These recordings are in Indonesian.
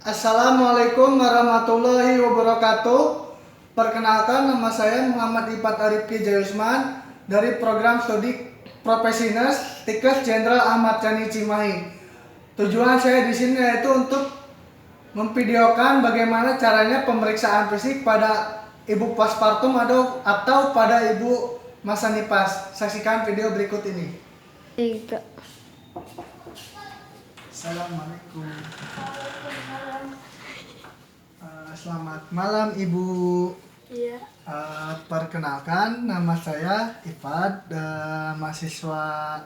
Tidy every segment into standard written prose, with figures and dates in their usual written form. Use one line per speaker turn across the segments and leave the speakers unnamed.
Assalamualaikum warahmatullahi wabarakatuh. Perkenalkan, nama saya Muhammad Ipat Arifki Jayusman dari program studi Profesinus Tikes Jenderal Ahmad Yani Cimahi. Tujuan saya di sini yaitu untuk memvideokan bagaimana caranya pemeriksaan fisik pada ibu postpartum atau pada ibu masa nifas. Saksikan video berikut ini.
3.
Assalamualaikum. Selamat malam Ibu.
Iya.
Perkenalkan, nama saya Ifad, mahasiswa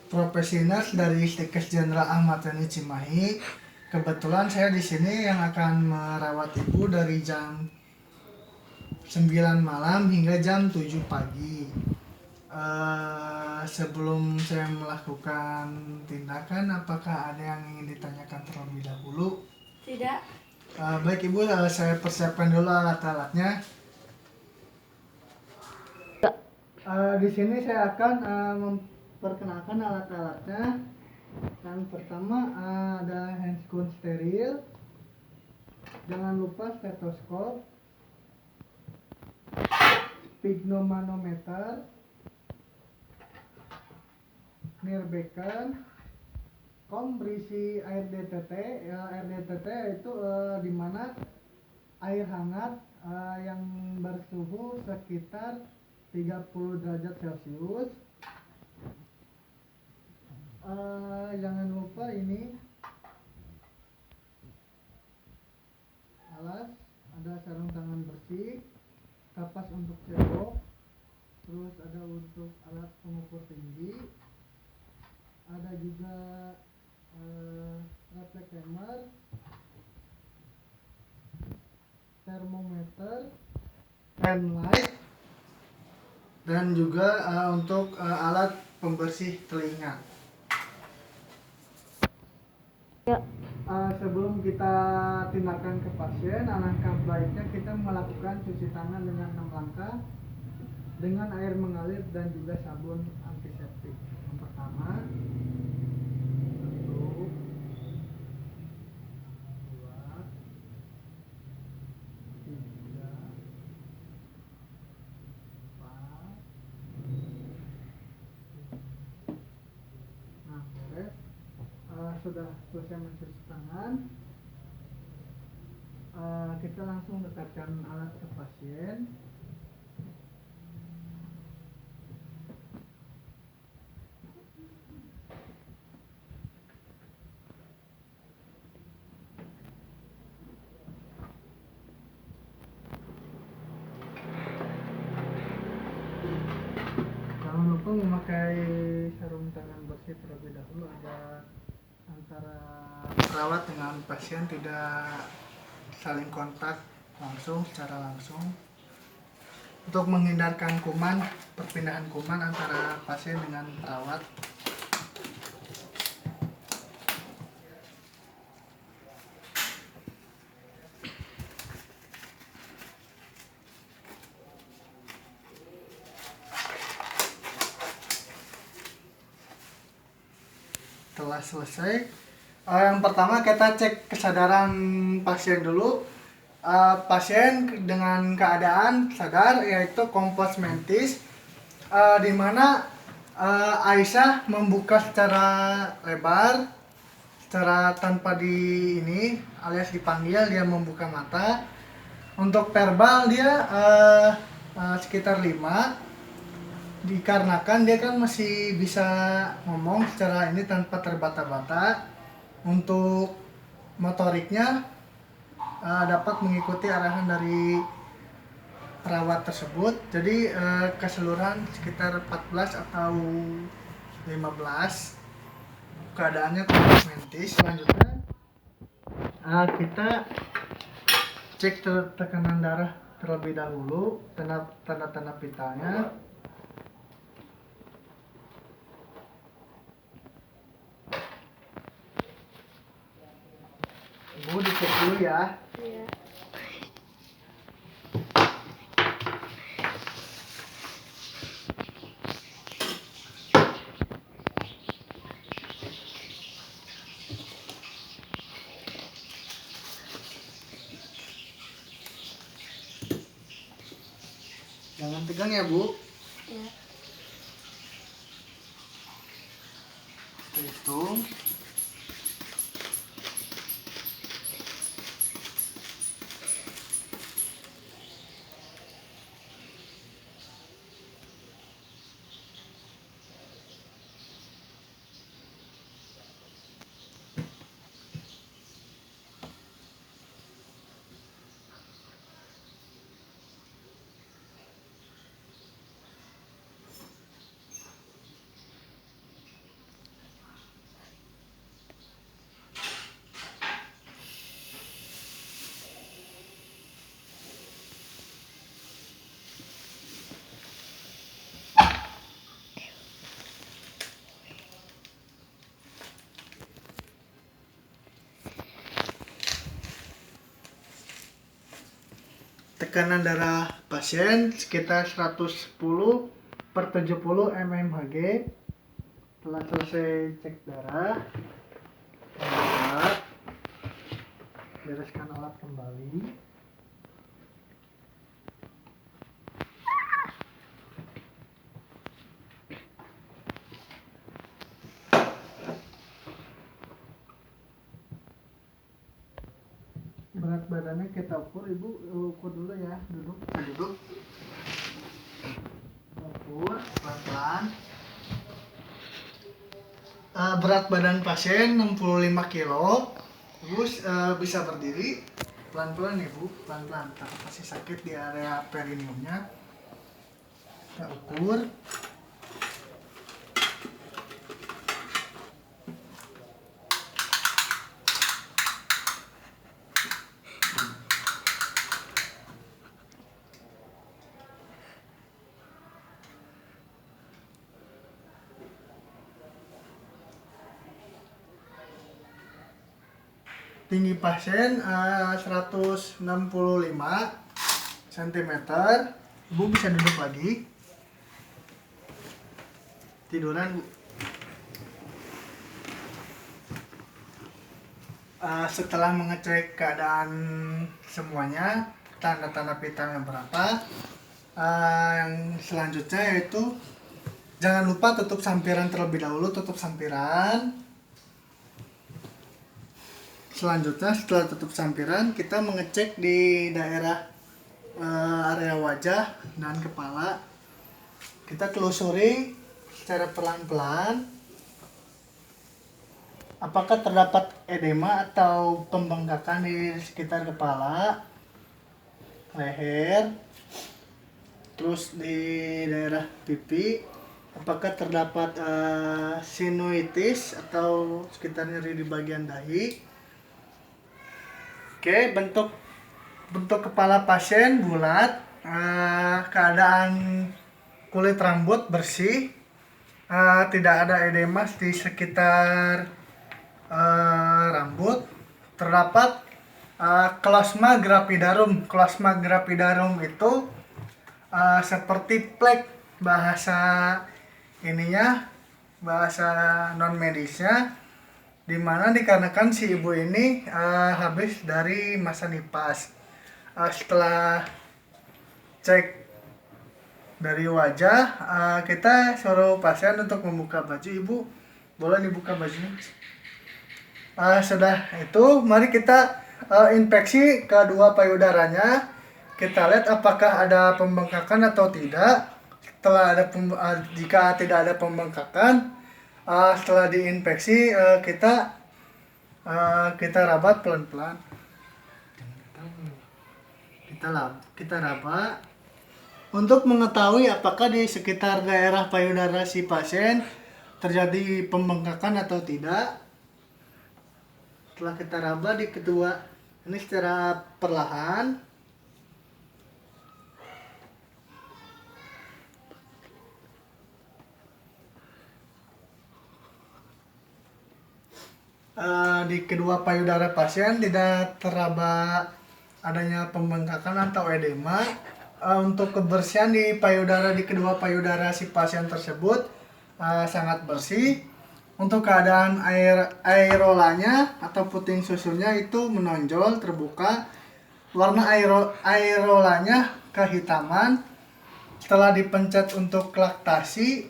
Profesinus dari Tikes Jenderal Ahmad Yani Cimahi. Kebetulan saya di sini yang akan merawat Ibu dari jam 9 malam hingga jam 7 pagi. Sebelum saya melakukan tindakan, apakah ada yang ingin ditanyakan terlebih dahulu?
Tidak.
Baik Ibu, saya persiapkan dulu alat-alatnya. Di sini saya akan memperkenalkan alat-alatnya. Yang pertama ada handscoon steril. Jangan lupa stetoskop, sphygmomanometer, Near beacon, kom berisi air DTT. Air DTT itu di mana air hangat yang bersuhu sekitar 30 derajat Celcius. Jangan lupa ini alas, ada sarung tangan bersih, kapas untuk cebok, terus ada untuk alat pengukur tinggi, ada juga refleks hammer, termometer, hand light, dan juga untuk alat pembersih telinga.
Ya.
Sebelum kita tindakan ke pasien, alangkah baiknya kita melakukan cuci tangan dengan 6 langkah dengan air mengalir dan juga sabun antiseptik. Yang pertama, 1, 2, 3, 4. Nah, beres. Sudah selesai mencuci tangan, kita langsung dekatkan alat ke pasien. Jangan lupa memakai sarung tangan bersih terlebih dahulu agar antara perawat dengan pasien tidak saling kontak secara langsung, untuk menghindarkan kuman, perpindahan kuman antara pasien dengan perawat. Setelah selesai, yang pertama kita cek kesadaran pasien dulu. Pasien dengan keadaan sadar, yaitu kompos mentis, di mana Aisyah membuka secara lebar, secara tanpa alias dipanggil, dia membuka mata. Untuk verbal dia sekitar 5, dikarenakan dia kan masih bisa ngomong secara ini tanpa terbata-bata. Untuk motoriknya dapat mengikuti arahan dari perawat tersebut. Jadi keseluruhan sekitar 14 atau 15. Keadaannya kompos mentis. Selanjutnya kita cek tekanan darah terlebih dahulu, tanda-tanda vitalnya. Ibu dicek dulu ya.
Iya.
Jangan tegang ya, Bu.
Ya.
Kita hitung. Tekanan darah pasien sekitar 110/70 mmHg. Setelah selesai cek darah, angkat, bereskan alat kembali. Berat badannya kita ukur, Ibu. Ukur dulu ya, duduk. Kita duduk. Ukur pelan-pelan. Berat badan pasien 65 kilo. Ibu bisa berdiri. Pelan-pelan, Ibu. Pelan-pelan. Masih sakit di area perineumnya. Kita ukur. Tinggi pasien 165 cm. Ibu bisa duduk lagi. Tiduran, Bu. Setelah mengecek keadaan semuanya, tanda-tanda vitalnya berapa, yang selanjutnya yaitu jangan lupa tutup sampiran terlebih dahulu. Tutup sampiran. Selanjutnya setelah tutup sampiran, kita mengecek di daerah area wajah dan kepala. Kita telusuri secara pelan-pelan apakah terdapat edema atau pembengkakan di sekitar kepala, leher, terus di daerah pipi. Apakah terdapat sinuitis atau sekitar nyeri di bagian dahi. Oke, bentuk kepala pasien bulat, keadaan kulit rambut bersih, tidak ada edema di sekitar rambut. Terdapat klasma gravidarum. Klasma gravidarum itu seperti plek, bahasa non medisnya, dimana dikarenakan si ibu ini habis dari masa nipas. Setelah cek dari wajah, kita suruh pasien untuk membuka baju. Ibu boleh dibuka bajunya. Sudah itu, mari kita inspeksi kedua payudaranya. Kita lihat apakah ada pembengkakan atau tidak. Jika tidak ada pembengkakan, setelah diinfeksi, kita rabat pelan-pelan. Kita rabat untuk mengetahui apakah di sekitar daerah payudara si pasien terjadi pembengkakan atau tidak. Setelah kita raba di kedua, ini secara perlahan. Di kedua payudara pasien tidak teraba adanya pembengkakan atau edema. Untuk kebersihan di kedua payudara si pasien tersebut sangat bersih. Untuk keadaan aerolanya atau puting susunya itu menonjol, terbuka. Warna aerolanya kehitaman. Setelah dipencet untuk laktasi,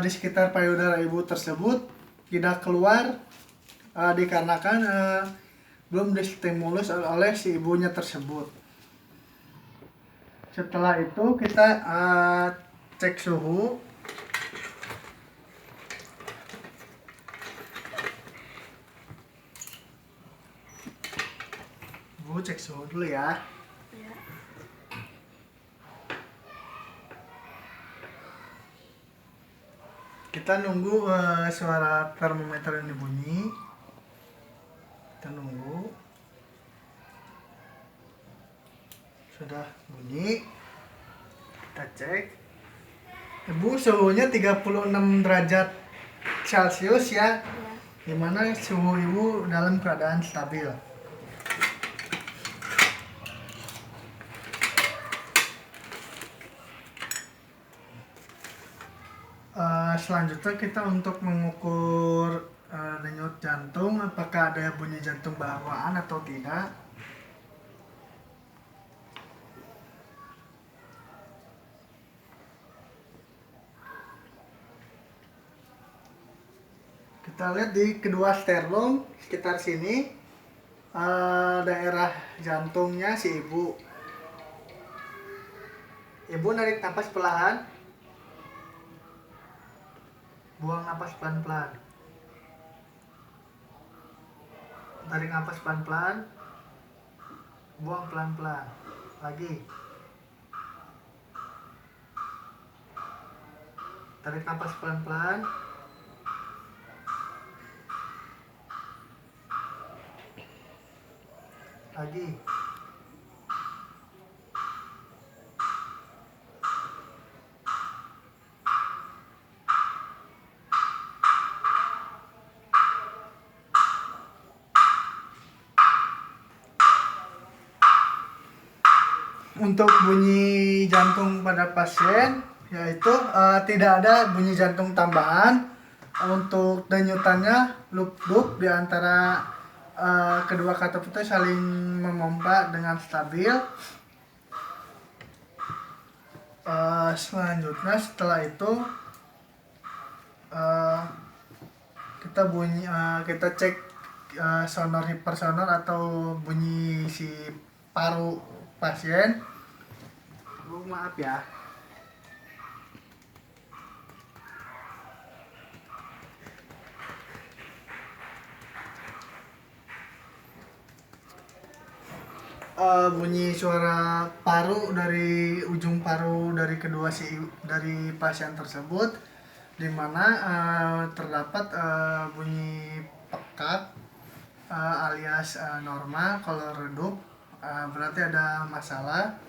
di sekitar payudara ibu tersebut tidak keluar dikarenakan belum distimulus oleh si ibunya tersebut. Setelah itu kita cek suhu. Bu, cek suhu dulu ya.
Ya.
Kita nunggu suara termometer ini bunyi. Kita nunggu. Sudah bunyi. Kita cek. Ibu suhunya 36 derajat Celcius ya.
Ya.
Dimana suhu ibu dalam keadaan stabil. Selanjutnya kita untuk mengukur denyut jantung, apakah ada bunyi jantung bawaan atau tidak. Kita lihat di kedua sternum sekitar sini, daerah jantungnya si ibu. Ibu narik napas perlahan, buang napas pelan-pelan. Tarik napas pelan-pelan, buang pelan-pelan. Lagi. Tarik napas pelan-pelan. Lagi. Untuk bunyi jantung pada pasien, yaitu tidak ada bunyi jantung tambahan. Untuk denyutannya lup-lup di antara kedua katup itu saling memompa dengan stabil. Selanjutnya setelah itu kita cek sonor hipersonor atau bunyi si paru pasien. Bu, maaf ya. Bunyi suara paru dari ujung paru dari dari pasien tersebut, di mana terdapat bunyi pekat alias normal. Kalau redup berarti ada masalah.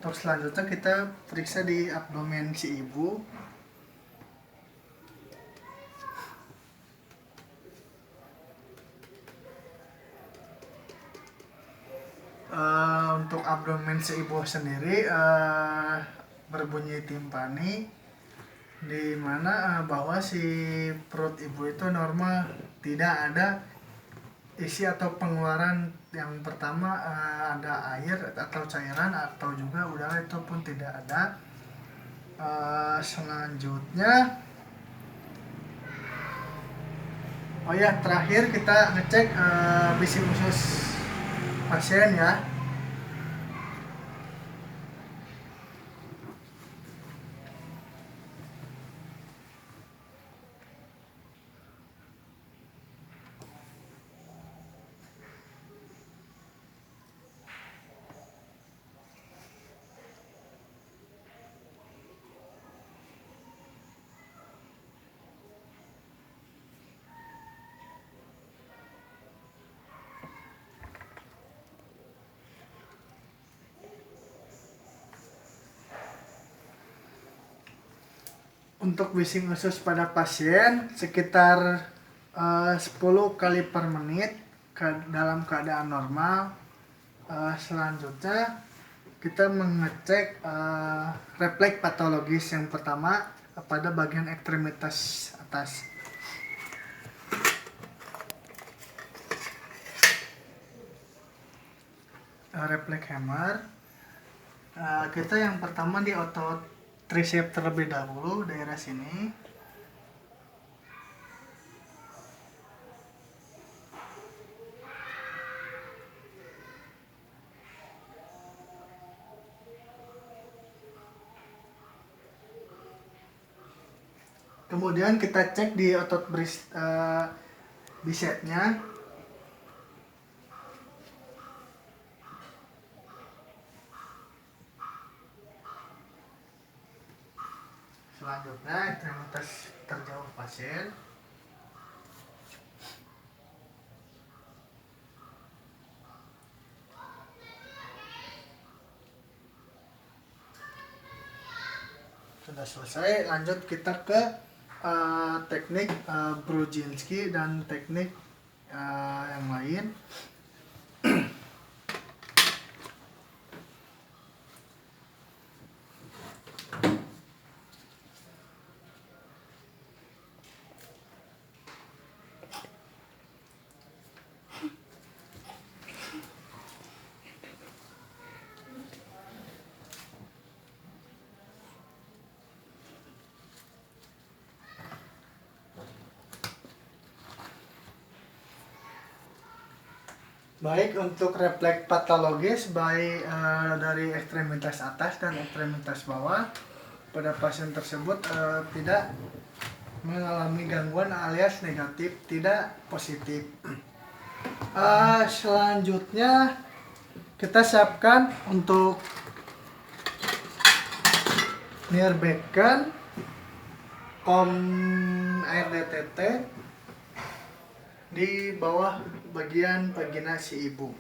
Untuk selanjutnya kita periksa di abdomen si ibu. Untuk abdomen si ibu sendiri berbunyi timpani, di mana bahwa si perut ibu itu normal, tidak ada isi atau pengeluaran. Yang pertama ada air atau cairan atau juga udara, itu pun tidak ada. Selanjutnya, oh ya, terakhir kita ngecek bising usus pasien ya. Untuk bising usus pada pasien sekitar 10 kali per menit dalam keadaan normal. Selanjutnya kita mengecek refleks patologis. Yang pertama pada bagian ekstremitas atas. Refleks Hammer. Kita yang pertama di otot tricep terlebih dahulu, daerah sini. Kemudian kita cek di otot bicepnya. Selanjutnya ekstremitas terjauh pasien. Sudah selesai, lanjut kita ke teknik Brudzinski dan teknik yang lain. Baik, untuk refleks patologis baik dari ekstremitas atas dan ekstremitas bawah pada pasien tersebut tidak mengalami gangguan alias negatif, tidak positif. Selanjutnya kita siapkan untuk Nierbecken, kom RDTT di bawah bagian vagina si ibu.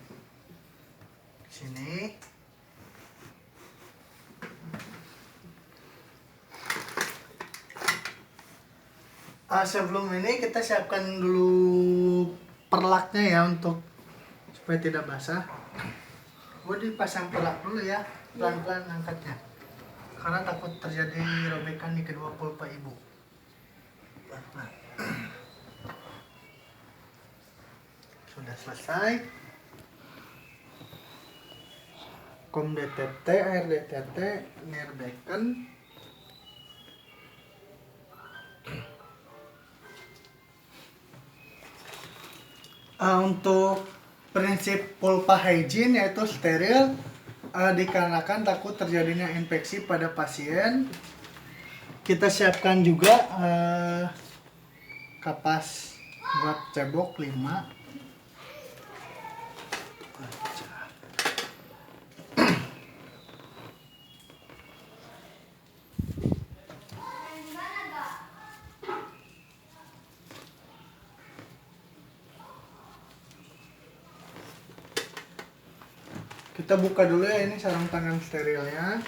Sini. Sebelum ini kita siapkan dulu perlaknya ya untuk supaya tidak basah. Gue dipasang perlak dulu ya, pelan-pelan angkatnya. Karena takut terjadi robekan di kedua pulpa ibu. Pelan-pelan. Sudah selesai. Kom DTT, air DTT, Nierbecken. Untuk prinsip pulpa hygiene yaitu steril, dikarenakan takut terjadinya infeksi pada pasien. Kita siapkan juga kapas buat cebok 5. Kita buka dulu ya, ini sarung tangan sterilnya.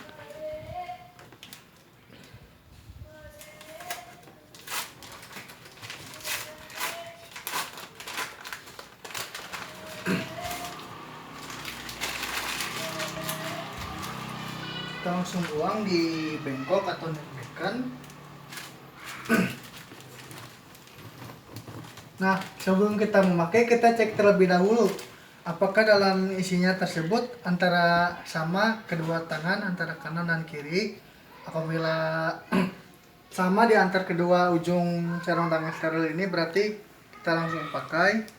Kita langsung buang di bengkok atau Nierbecken. Nah, sebelum kita memakai, kita cek terlebih dahulu apakah dalam isinya tersebut antara sama kedua tangan antara kanan dan kiri. Apabila sama di antar kedua ujung sarung tangan steril ini, berarti kita langsung pakai.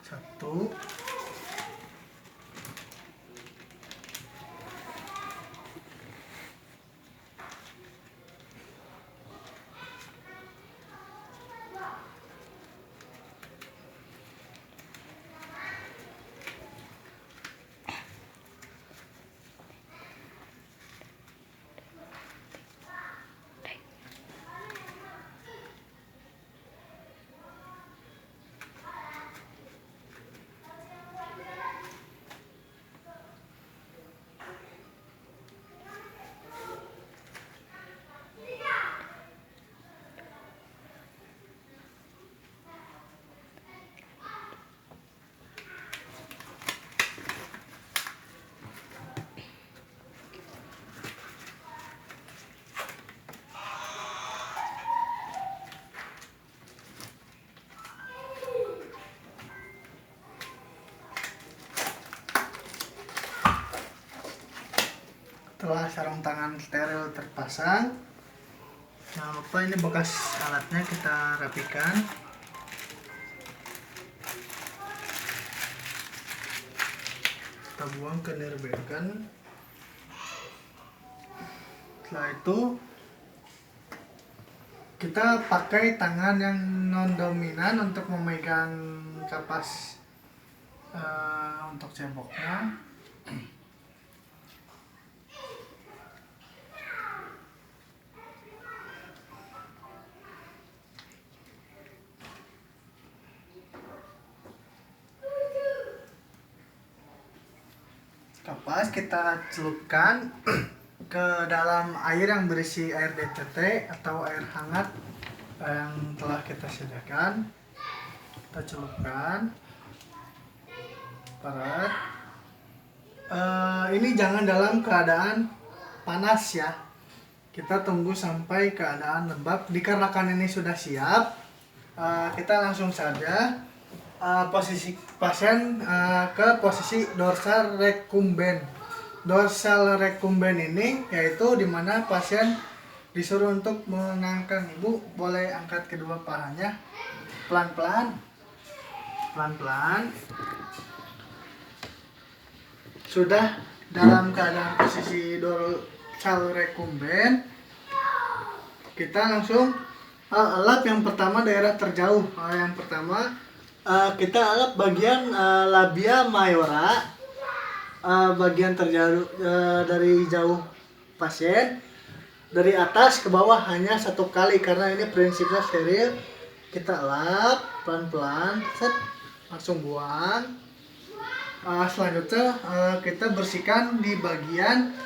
Satu. Setelah sarung tangan steril terpasang, jangan lupa ini bekas alatnya kita rapikan. Kita buang ke nirbekan. Setelah itu kita pakai tangan yang non dominan untuk memegang kapas untuk ceboknya. Kapas kita celupkan ke dalam air yang berisi air DCT atau air hangat yang telah kita sediakan. Kita celupkan. Parat. Ini jangan dalam keadaan panas ya. Kita tunggu sampai keadaan lembab. Dikarenakan ini sudah siap, kita langsung saja posisi pasien ke posisi dorsal recumbens. Dorsal recumbens ini yaitu dimana pasien disuruh untuk mengangkat ibu. Boleh angkat kedua pahanya pelan-pelan, pelan-pelan. Sudah dalam keadaan posisi dorsal recumbens, kita langsung alap yang pertama daerah terjauh. Yang pertama kita alap bagian labia mayora, bagian terjauh dari jauh pasien, dari atas ke bawah hanya satu kali karena ini prinsipnya steril. Kita alap pelan-pelan, set, langsung buang. Selanjutnya kita bersihkan di bagian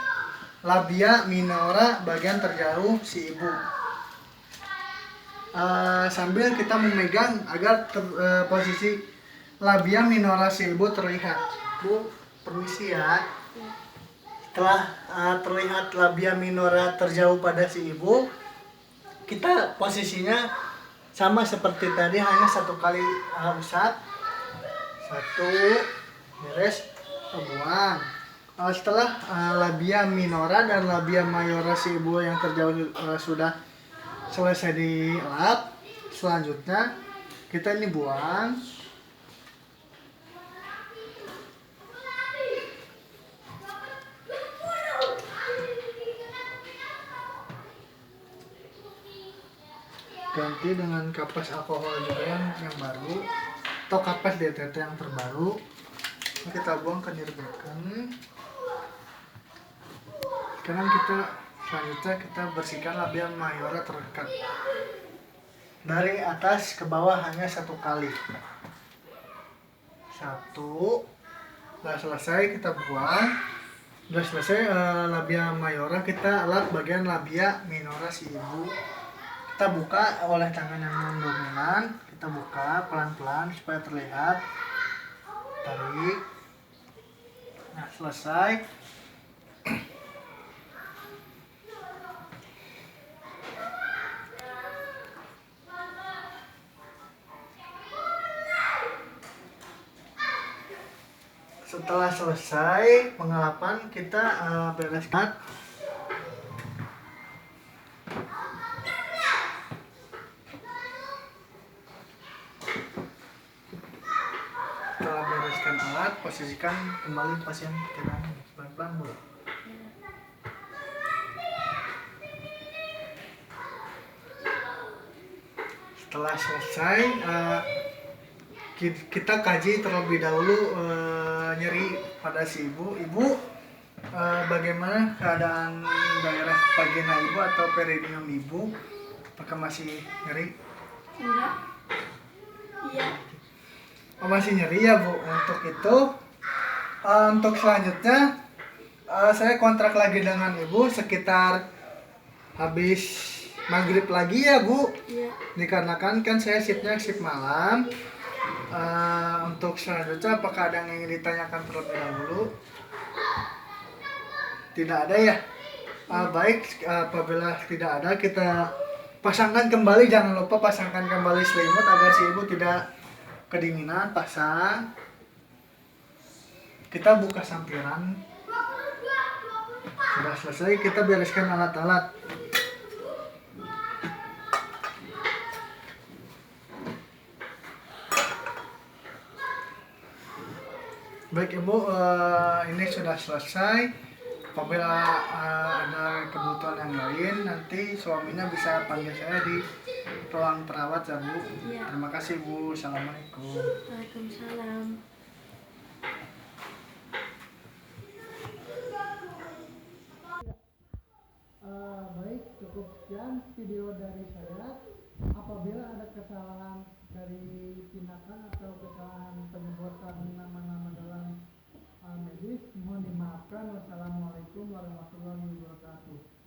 labia minora, bagian terjauh si ibu. Sambil kita memegang agar posisi labia minora si ibu terlihat. Bu, permisi ya. Setelah terlihat labia minora terjauh pada si ibu, kita posisinya sama seperti tadi, hanya satu kali usap. Satu, beres, buang. Setelah labia minora dan labia mayora si ibu yang terjauh sudah selesai dilap, selanjutnya kita ini buang. Ganti dengan kapas alkohol juga yang baru atau kapas DTT yang terbaru. Kita buang ke nirbekan. Sekarang selanjutnya kita bersihkan labia mayora terdekat. Dari atas ke bawah hanya satu kali. Satu. Sudah selesai kita buang. Sudah selesai labia mayora, kita alat bagian labia minora si ibu. Kita buka oleh tangan yang non dominan. Kita buka pelan-pelan supaya terlihat. Tarik. Nah, selesai. Setelah selesai pengelapan, kita bereskan. Setelah bereskan alat, posisikan kembali pasien ke dalam. Pelan-pelan Bu. Setelah selesai, kita kaji terlebih dahulu nyeri pada si ibu. Bagaimana keadaan daerah vagina ibu atau perineum ibu? Apakah masih nyeri?
Enggak. Iya.
Oh, masih nyeri ya Bu. Untuk itu, untuk selanjutnya saya kontrak lagi dengan ibu sekitar habis maghrib lagi ya Bu.
Iya.
Dikarenakan kan saya shiftnya shift malam. Untuk selanjutnya apakah ada yang ingin ditanyakan terlebih dahulu? Tidak ada ya? Baik, apabila tidak ada, kita pasangkan kembali. Jangan lupa pasangkan kembali selimut agar si ibu tidak kedinginan. Pasang. Kita buka sampiran. Sudah selesai, kita bereskan alat-alat. Baik Ibu, ini sudah selesai. Apabila ada kebutuhan yang lain, nanti suaminya bisa panggil saya di ruang perawat ya Bu.
Iya.
Terima kasih Bu. Assalamualaikum.
Waalaikumsalam.
Baik, cukup sekian video dari saya. Apabila ada kesalahan dari tindakan atau kesalahan penyebutan nama-nama dalam medis, mohon dimaafkan. Wassalamualaikum warahmatullahi wabarakatuh.